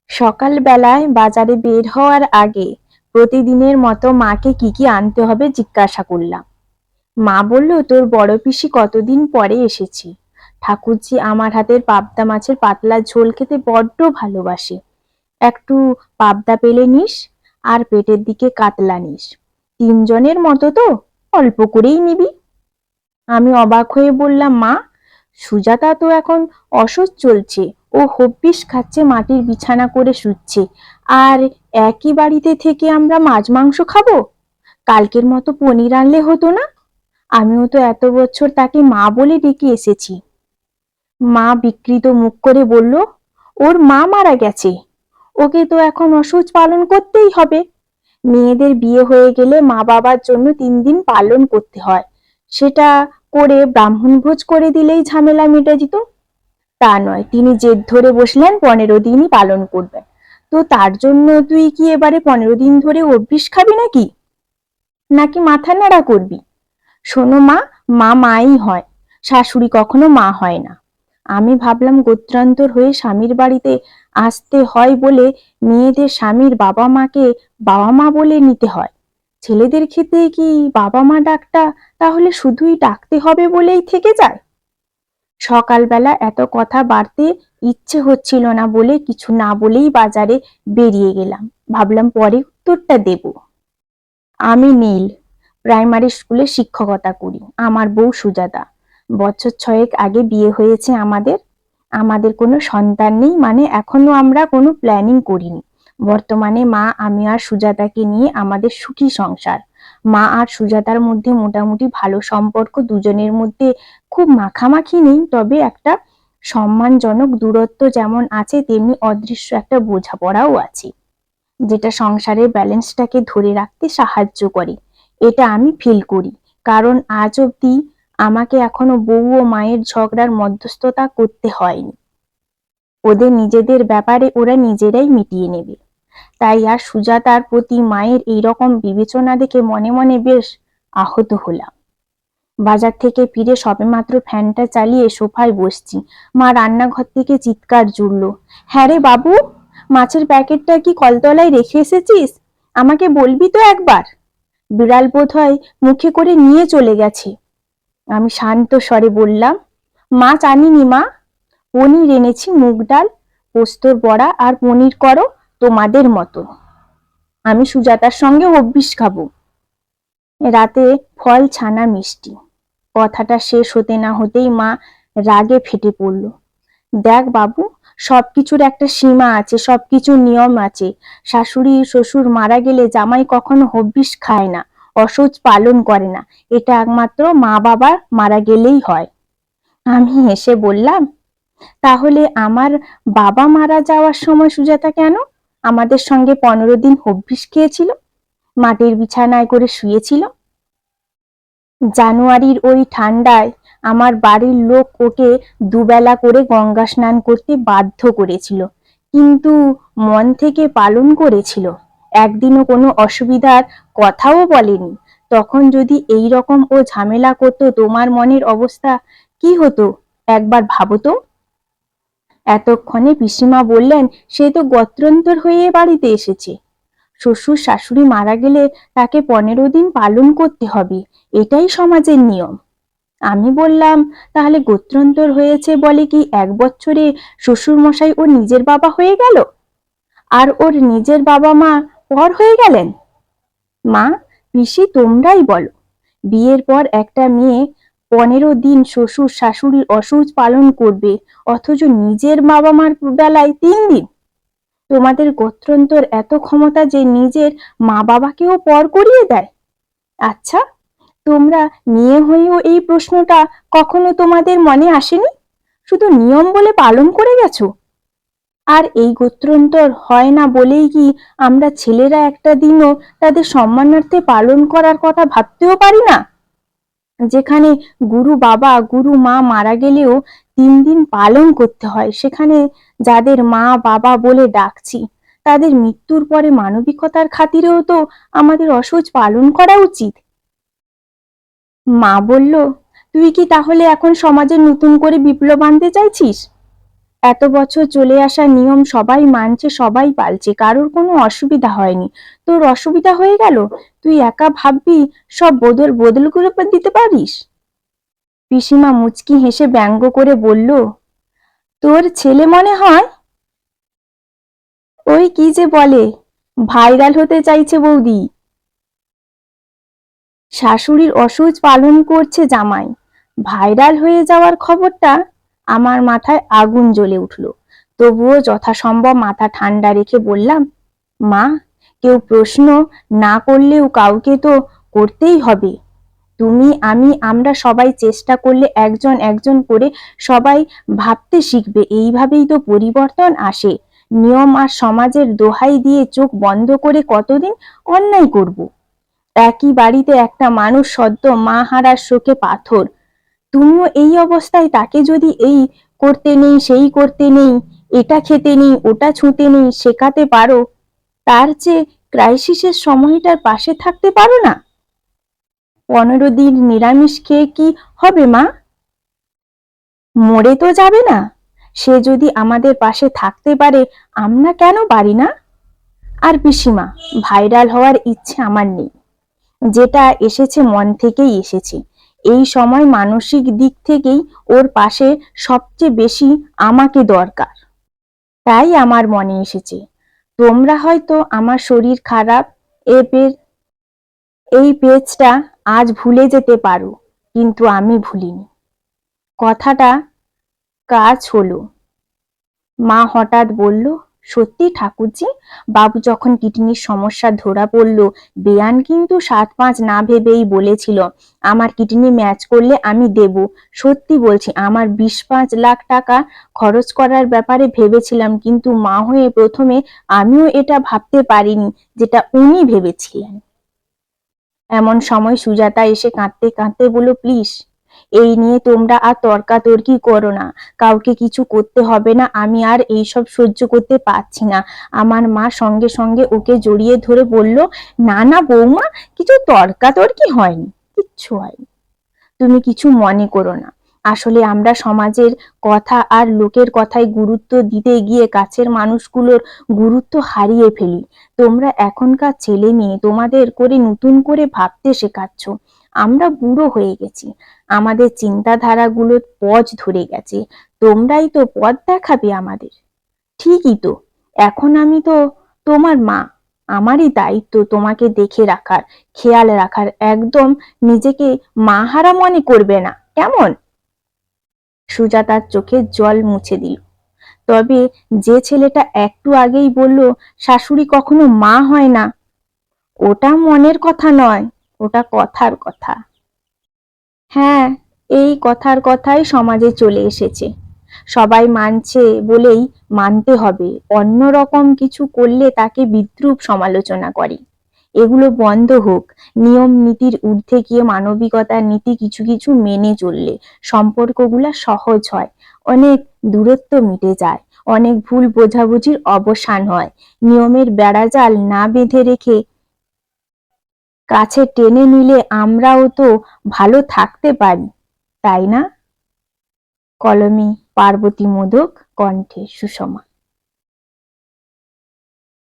সকালবেলায় বাজারে বের হওয়ার আগে প্রতিদিনের মতো মাকে কি কি আনতে হবে জিজ্ঞাসা করলাম। মা বলল, তোর বড় পিসি কতদিন পরে এসেছি। ঠাকুরজি আমার হাতের পাবদা মাছের পাতলা ঝোল খেতে বড্ড ভালোবাসে। একটু পাবদা পেলে নিস, আর পেটের দিকে কাতলা নিস। তিনজনের মতো তো, অল্প করেই নিবি। আমি অবাক হয়ে বললাম, মা, সুজাতা তো এখন অসুস্থ চলছে, ও হব্বিস খাচ্ছে, মাটির বিছানা করে শুচ্ছে, আর একই বাড়িতে থেকে আমরা মাছ মাংস খাবো? কালকের মতো পনির আনলে হতো না? আমিও তো এত বছর তাকে মা বলে ডেকে এসেছি। মা বিকৃত মুখ করে বলল, ওর মা মারা গেছে, ওকে তো এখন অসুখ পালন করতেই হবে। মেয়েদের বিয়ে হয়ে গেলে মা বাবার জন্য 3 দিন পালন করতে হয়, সেটা করে ব্রাহ্মণভোজ করে দিলেই ঝামেলা মিটে যেত। তা নয়, তিনি জেদ ধরে বসলেন 15 দিনই পালন করবেন। তো তার জন্য তুই কি এবারে 15 দিন ধরে অভ্যিস খাবি নাকি, নাকি মাথা নাড়া করবি? শোনো মা, মা মাই হয়, শাশুড়ি কখনো মা হয় না। আমি ভাবলাম গোত্রান্তর হয়ে স্বামীর বাড়িতে আসতে হয় বলে মেয়েদের স্বামীর বাবা মাকে বাবা মা বলে নিতে হয়। ছেলেদের ক্ষেত্রে কি বাবা মা ডাকটা তাহলে শুধুই ডাকতে হবে বলেই থেকে যায়? সকালবেলা এত কথা বাড়তে ইচ্ছে হচ্ছিল না বলে কিছু না বলেই বাজারে বেরিয়ে গেলাম। ভাবলাম পরে উত্তরটা দেব। আমি নীল, প্রাইমারি স্কুলে শিক্ষকতা করি। আমার বউ সুজাতা। বছর 6 আগে বিয়ে হয়েছে আমাদের। আমাদের কোনো সন্তান নেই, মানে এখনো আমরা কোনো প্ল্যানিং করিনি। বর্তমানে মা, আমি আর সুজাতাকে নিয়ে আমাদের সুখী সংসার। মা আর সুজাতার মধ্যে মোটামুটি ভালো সম্পর্ক, দুজনের মধ্যে খুব মাখামাখি নেই, তবে একটা সম্মানজনক দূরত্ব যেমন আছে তেমনি অদৃশ্য একটা বোঝাপড়াও আছে, যেটা সংসারের ব্যালেন্সটাকে ধরে রাখতে সাহায্য করে। এটা আমি ফিল করি, কারণ আজ অব্দি আমাকে এখনো বউ ও মায়ের ঝগড়ার মধ্যস্থতা করতে হয়নি। ওদের নিজেদের ব্যাপারে ওরা নিজেরাই মিটিয়ে নেবে। তাই আর সুজাতার প্রতি মায়ের এইরকম বিবেচনা দেখে মনে মনে বেশ আহত হলাম। বাজার থেকে ফিরে সবেমাত্র ফ্যানটা চালিয়ে সোফায় বসছি, মা রান্নাঘর থেকে চিৎকার জুড়ল, হ্যাঁ রে বাবু, মাছের প্যাকেটটা কি কলতলায় রেখে এসেছিস? আমাকে বলবি তো একবার। বিড়াল বোধহয় মুখে করে নিয়ে চলে গেছে। আমি শান্ত স্বরে বললাম, মাছ আনিনি মা, পনির এনেছি, মুগ ডাল, পোস্তর বড়া আর পনির করো তোমাদের মতো। আমি সুজাতার সঙ্গে হব্বিস খাবো। রাতে ফল, ছানা, মিষ্টি। কথাটা শেষ হতে না হতেই মা রাগে ফেটে পড়ল, দেখ বাবু, সবকিছুর একটা সীমা আছে, সবকিছুর নিয়ম আছে। শাশুড়ি শ্বশুর মারা গেলে জামাই কখনো হব্বিস খায় না, অসুচ পালন করে না। এটা একমাত্র মা বাবার মারা গেলেই হয়। আমি হেসে বললাম, তাহলে আমার বাবা মারা যাওয়ার সময় সুজাতা কেন আমাদের সঙ্গে 15 দিন হব্বিস খেয়েছিল, মাটির বিছানায় করে শুয়েছিল? জানুয়ারির ওই ঠান্ডায় আমার বাড়ির লোক ওকে দুবেলা করে গঙ্গা স্নান করতে বাধ্য করেছিল, কিন্তু মন থেকে পালন করেছিল। একদিনও কোনো অসুবিধার কথাও বলেনি। তখন যদি এই রকম ও ঝামেলা করতো, তোমার মনের অবস্থা কি হতো একবার ভাবো তো। এতক্ষণে পিসিমা বললেন, সে তো গোত্রান্তর হয়ে বাড়িতে এসেছে। শ্বশুর শাশুড়ি মারা গেলে তাকে 15 দিন পালন করতে হবে, এটাই সমাজের নিয়ম। আমি বললাম, তাহলে গোত্রান্তর হয়েছে বলে কি 1 বছরে শ্বশুর মশাই ওর নিজের বাবা হয়ে গেল, আর ওর নিজের বাবা মা পর হয়ে গেলেন? মা, পিসি, তোমরাই বলো, বিয়ের পর একটা মেয়ে 15 দিন শ্বশুর শাশুড়ির অসুখ পালন করবে, অথচ নিজের বাবা মার বেলায় 3 দিন? তোমাদের গোত্রান্তর এত ক্ষমতা যে নিজের মা বাবাকেও পর করিয়ে দেয়? আচ্ছা, তোমরা মেয়ে হয়েও এই প্রশ্নটা কখনো তোমাদের মনে আসেনি? শুধু নিয়ম বলে পালন করে গেছো। আর এই গোত্রান্তর হয় না বলেই কি আমরা ছেলেরা একটা দিনও তাদের সম্মানার্থে পালন করার কথা ভাবতেও পারি না? যেখানে গুরু বাবা গুরু মা মারা গেলেও 3 দিন পালন করতে হয়, সেখানে যাদের মা বাবা বলে ডাকছি তাদের মৃত্যুর পরে মানবিকতার খাতিরেও তো আমাদের অসুচ পালন করা উচিত। মা বলল, তুই কি তাহলে এখন সমাজে নতুন করে বিপ্লব আনতে চাইছিস? এত বছর চলে আসা নিয়ম সবাই মানছে, সবাই পালছে, কারোর কোনো অসুবিধা হয়নি। তোর অসুবিধা হয়ে গেল? তুই একা ভাববি সব বদল করে দিতে পারিস? পিসিমা মুচকি হেসে ব্যঙ্গ করে বলল, তোর ছেলে মনে হয় ওই কি যে বলে, ভাইরাল হতে চাইছে বৌদি। শাশুড়ির অসুখ পালন করছে জামাই, ভাইরাল হয়ে যাওয়ার খবরটা আমার মাথায় আগুন জ্বলে উঠল। তবুও যথাসম্ভব মাথা ঠান্ডা রেখে বললাম, মা, কেউ প্রশ্ন না করলেও কাউকে তো করতেই হবে। তুমি, আমি, আমরা সবাই চেষ্টা করলে একজন একজন করে সবাই ভাবতে শিখবে। এইভাবেই তো পরিবর্তন আসে। নিয়ম আর সমাজের দোহাই দিয়ে চোখ বন্ধ করে কতদিন অন্যায় করব? একই বাড়িতে একটা মানুষ সদ্য মা হারার শোকে পাথর, তুমিও এই অবস্থায় তাকে যদি এই করতে নেই, সেই করতে নেই, এটা খেতে নেই, ওটা ছুঁতে নেই শেখাতে পারো, তার চেয়ে ক্রাইসিসের সময়টার পাশে থাকতে পারো না? 15 দিন নিরামিষ খেয়ে কি হবে মা? মরে তো যাবে না। সে যদি আমাদের পাশে থাকতে পারে, আমরা কেন পারি না? আর পিসিমা, ভাইরাল হওয়ার ইচ্ছে আমার নেই। যেটা এসেছে মন থেকেই এসেছে। এই সময় মানসিক দিক থেকেই ওর পাশে সবচেয়ে বেশি আমাকে দরকার। তাই আমার মনে এসেছে, তোমরা হয়তো আমার শরীর খারাপ এই পেজটা আজ ভুলে যেতে পারো, কিন্তু আমি ভুলিনি। কথাটা কাজ হলো। মা হঠাৎ বলল, সত্যি ঠাকুরজি, বাবু যখন কিডনির সমস্যা ধরা পড়ল, বেয়ান কিন্তু 7-5 না ভেবেই বলেছিল আমার কিডনি ম্যাচ করলে আমি দেব। সত্যি বলছি, আমার 20-5 লাখ টাকা খরচ করার ব্যাপারে ভেবেছিলাম, কিন্তু মা হয়ে প্রথমে আমিও এটা ভাবতে পারিনি যেটা উনি ভেবেছিলেন। এমন সময় সুজাতা এসে কাঁদতে কাঁদতে বলল, প্লিজ, এই নিয়ে তোমরা আর তর্কাতর্কি করো না। কাউকে কিছু করতে হবে না, আমি আর এইসব সহ্য করতে পারছি না। আমার মা সঙ্গে সঙ্গে ওকে জড়িয়ে ধরে বলল, না না বৌমা, কিছু তর্কাতর্কি হয়নি, কিচ্ছু হয়নি, তুমি কিছু মনে করো না। আসলে আমরা সমাজের কথা আর লোকের কথায় গুরুত্ব দিতে গিয়ে কাছের মানুষগুলোর গুরুত্ব হারিয়ে ফেলি। তোমরা এখনকার ছেলে মেয়ে, তোমাদের করে নতুন করে ভাবতে শেখাচ্ছ। আমরা বুড়ো হয়ে গেছি, আমাদের চিন্তাধারাগুলো পথ ধরে গেছে, তোমরাই তো পথ দেখাবে আমাদের। ঠিকই তো, এখন আমি তো তোমার মা, আমারই দায়িত্ব তোমাকে দেখে রাখার, খেয়াল রাখার। একদম নিজেকে মাহারা মনে করবে না, কেমন? সুজাতার চোখে জল মুছে দিল। তবে যে ছেলেটা একটু আগেই বলল শাশুড়ি কখনো মা হয় না, ওটা মনের কথা নয়, ওটা কথার কথা। হ্যাঁ, এই কথার কথাই সমাজে চলে এসেছে। সবাই মানছে বলেই মানতে হবে, অন্য রকম কিছু করলে তাকে বিদ্রূপ সমালোচনা করে। এগুলো বন্ধ হোক। নিয়ম নীতির ঊর্ধ্বে গিয়ে মানবিকতার নীতি কিছু কিছু মেনে চললে সম্পর্কগুলা সহজ হয়, অনেক দূরত্ব মিটে যায়, অনেক ভুল বোঝাবুঝির অবসান হয়। নিয়মের বেড়াজাল না বেঁধে রেখে কাছে টেনে নিলে আমরাও তো ভালো থাকতে পারি, তাই না? কলমে পার্বতী মোদক, কণ্ঠে সুষমা।